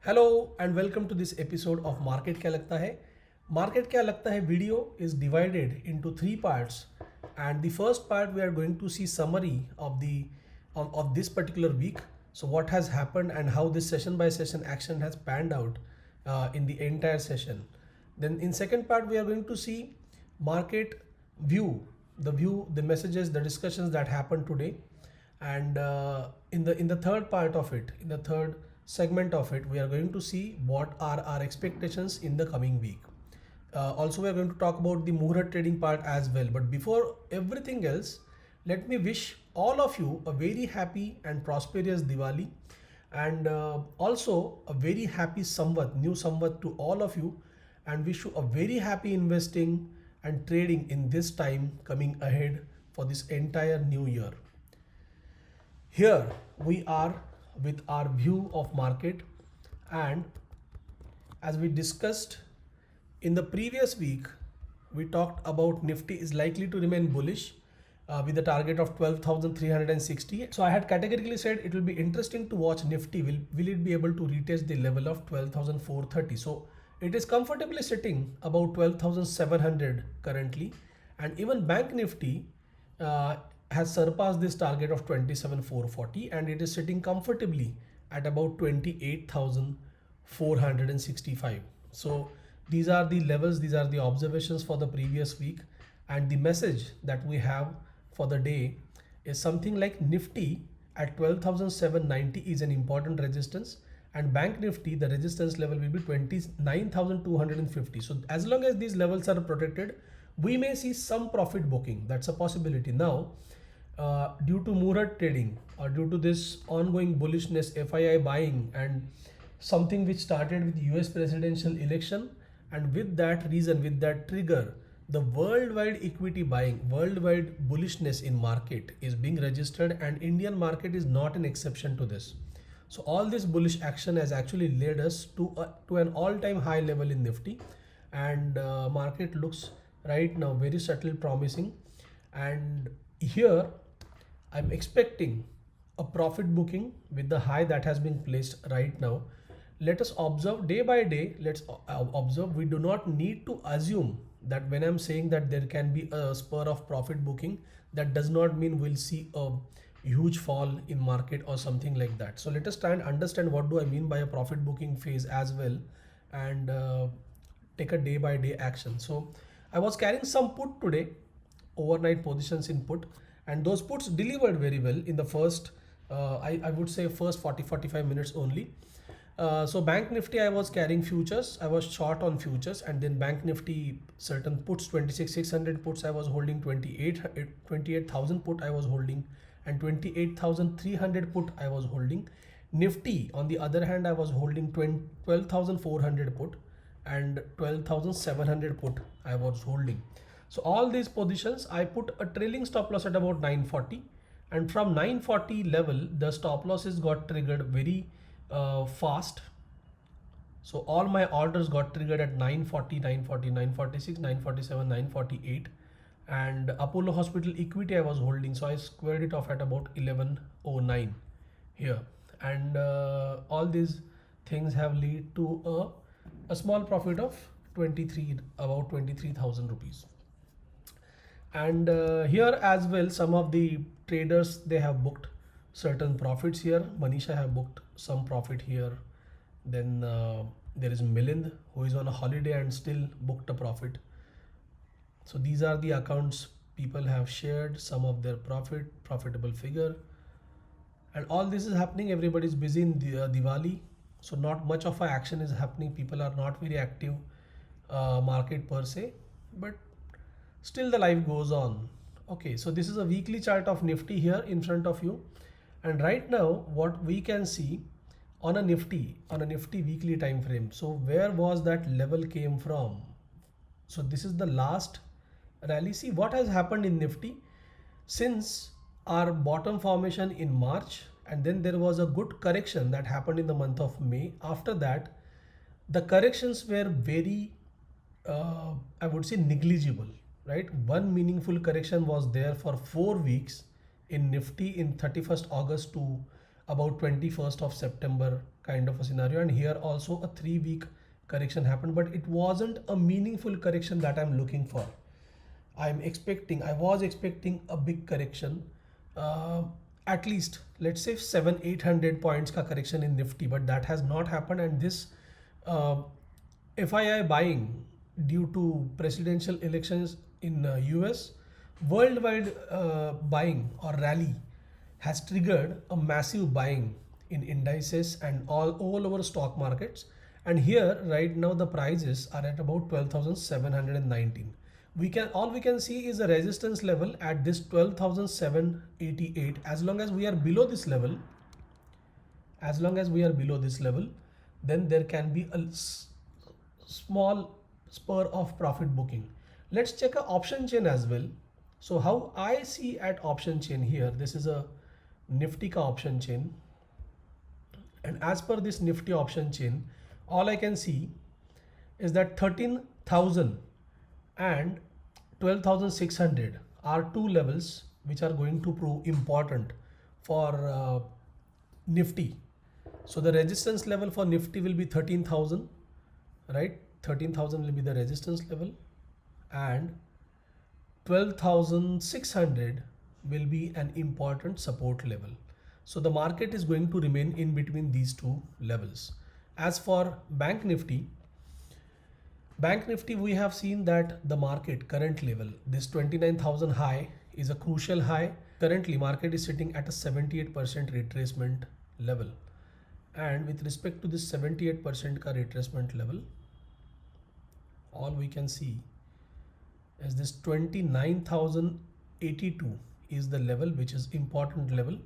Hello and welcome to this episode of Market क्या लगता है. Market क्या लगता है video is divided into three parts, and the first part we are going to see summary of of this particular week. So what has happened and how this session by session action has panned out in the entire session. Then in second part we are going to see market view, the messages, the discussions that happened today, and in the third part of it, in the third segment of it, we are going to see what are our expectations in the coming week. Also, we are going to talk about the Muhurat trading part as well. But before everything else, let me wish all of you a very happy and prosperous Diwali, and also a very happy Samvat, new Samvat to all of you, and wish you a very happy investing and trading in this time coming ahead for this entire new year. Here we are with our view of market, and as we discussed in the previous week, we talked about Nifty is likely to remain bullish with a target of 12,360. So I had categorically said it will be interesting to watch Nifty. Will it be able to retest the level of 12,430? So it is comfortably sitting about 12,700 currently, and even Bank Nifty has surpassed this target of 27,440, and it is sitting comfortably at about 28,465. So these are the levels, these are the observations for the previous week, and the message that we have for the day is something like Nifty at 12,790 is an important resistance, and Bank Nifty, the resistance level will be 29,250. So as long as these levels are protected, we may see some profit booking. That's a possibility. Now, due to Muhurat trading or due to this ongoing bullishness, FII buying, and something which started with US presidential election, and with that reason, with that trigger, the worldwide equity buying, worldwide bullishness in market is being registered, and Indian market is not an exception to this. So all this bullish action has actually led us to an all-time high level in Nifty, and market looks right now very subtle, promising, and here I'm expecting a profit booking with the high that has been placed right now. Let us observe day by day. Let's observe. We do not need to assume that when I'm saying that there can be a spur of profit booking, that does not mean we'll see a huge fall in market or something like that. So let us try and understand what do I mean by a profit booking phase as well, and take a day by day action. So I was carrying some put today, overnight positions in put, and those puts delivered very well in the first I would say first 40-45 minutes only. So Bank Nifty, I was carrying futures, I was short on futures, and then Bank Nifty certain puts, 26,600 puts I was holding, 28,000 put I was holding, and 28,300 put I was holding. Nifty on the other hand, I was holding 12,400 put and 12,700 put I was holding. So all these positions I put a trailing stop loss at about 940, and from 940 level the stop losses got triggered very fast. So all my orders got triggered at 940, 940, 946, 947, 948, and Apollo Hospital equity I was holding, so I squared it off at about 1109 here, and all these things have led to a small profit of about 23,000 rupees. And here as well, some of the traders, they have booked certain profits here. Manisha have booked some profit here. Then there is Milind, who is on a holiday and still booked a profit. So these are the accounts people have shared some of their profitable figure, and all this is happening. Everybody is busy in Diwali, so not much of a action is happening. People are not very active market per se, but still the life goes on. Okay, so this is a weekly chart of Nifty here in front of you, and right now what we can see on a Nifty weekly time frame. So where was that level came from? So this is the last rally. See what has happened in Nifty since our bottom formation in March, and then there was a good correction that happened in the month of May. After that, the corrections were very I would say negligible, right? One meaningful correction was there for 4 weeks in Nifty in 31st August to about 21st of September kind of a scenario, and here also a 3-week correction happened, but it wasn't a meaningful correction that I'm looking for. I was expecting a big correction, at least let's say 700-800 points ka correction in Nifty, but that has not happened. And this uh, FII buying due to presidential elections in US, worldwide buying or rally has triggered a massive buying in indices and all over stock markets. And here right now the prices are at about 12,719. We can see is a resistance level at this 12,788. As long as we are below this level, then there can be a small spur of profit booking. Let's check a option chain as well. So how I see at option chain here, this is a Nifty ka option chain, and as per this Nifty option chain, all I can see is that 13,000 and 12,600 are two levels which are going to prove important for Nifty. So the resistance level for Nifty will be 13,000, right? 13,000 will be the resistance level, and 12,600 will be an important support level. So the market is going to remain in between these two levels. As for Bank Nifty, we have seen that the market current level, this 29,000 high is a crucial high. Currently market is sitting at a 78% retracement level. And with respect to this 78% ka retracement level, all we can see is this 29,082 is the level which is important level,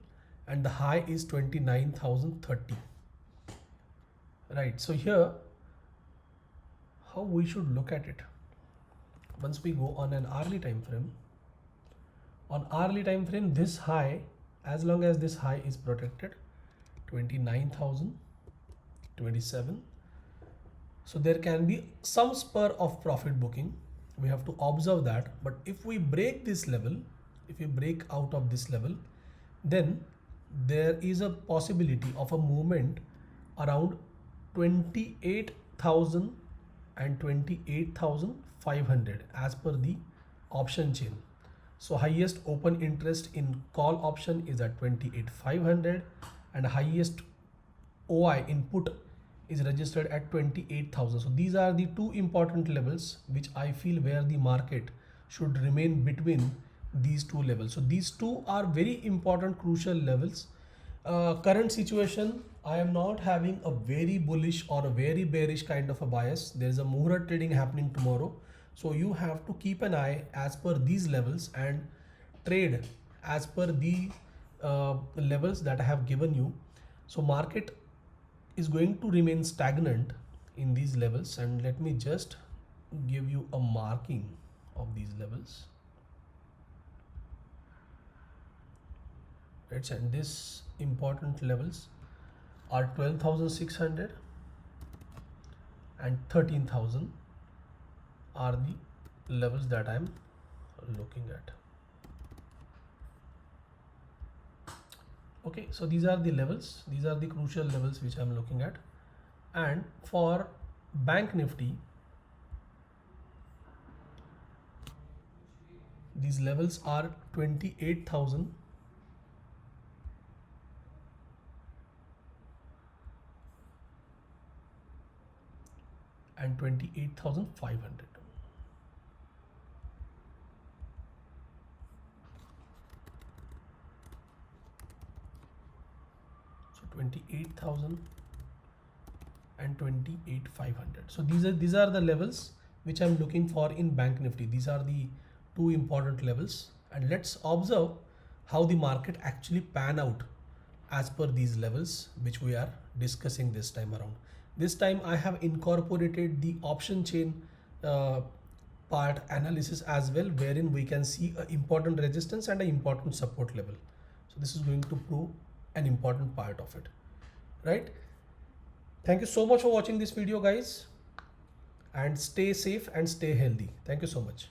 and the high is 29,030. Right, so here how we should look at it. Once we go on an hourly time frame, this high, as long as this high is protected, 29,027, so there can be some spur of profit booking. We have to observe that. But if we break this level, if we break out of this level, then there is a possibility of a movement around 28,000 and 28,500 as per the option chain. So highest open interest in call option is at 28,500, and highest OI in put is registered at 28,000. So these are the two important levels which I feel where the market should remain between these two levels. So these two are very important, crucial levels. Current situation, I am not having a very bullish or a very bearish kind of a bias. There is a Muhurat trading happening tomorrow. So you have to keep an eye as per these levels and trade as per the levels that I have given you. So market is going to remain stagnant in these levels, and let me just give you a marking of these levels. Right, and this important levels are 12,600 and 13,000 are the levels that I am looking at. Okay, so these are the levels, these are the crucial levels which I'm looking at. And for Bank Nifty, these levels are 28,000 and 28,500. So 28,000 and 28,500. So these are the levels which I'm looking for in Bank Nifty. These are the two important levels, and let's observe how the market actually pan out as per these levels which we are discussing this time around. This time I have incorporated the option chain part analysis as well, wherein we can see an important resistance and an important support level. So this is going to prove an important part of it, right? Thank you so much for watching this video, guys, and stay safe and stay healthy. Thank you so much.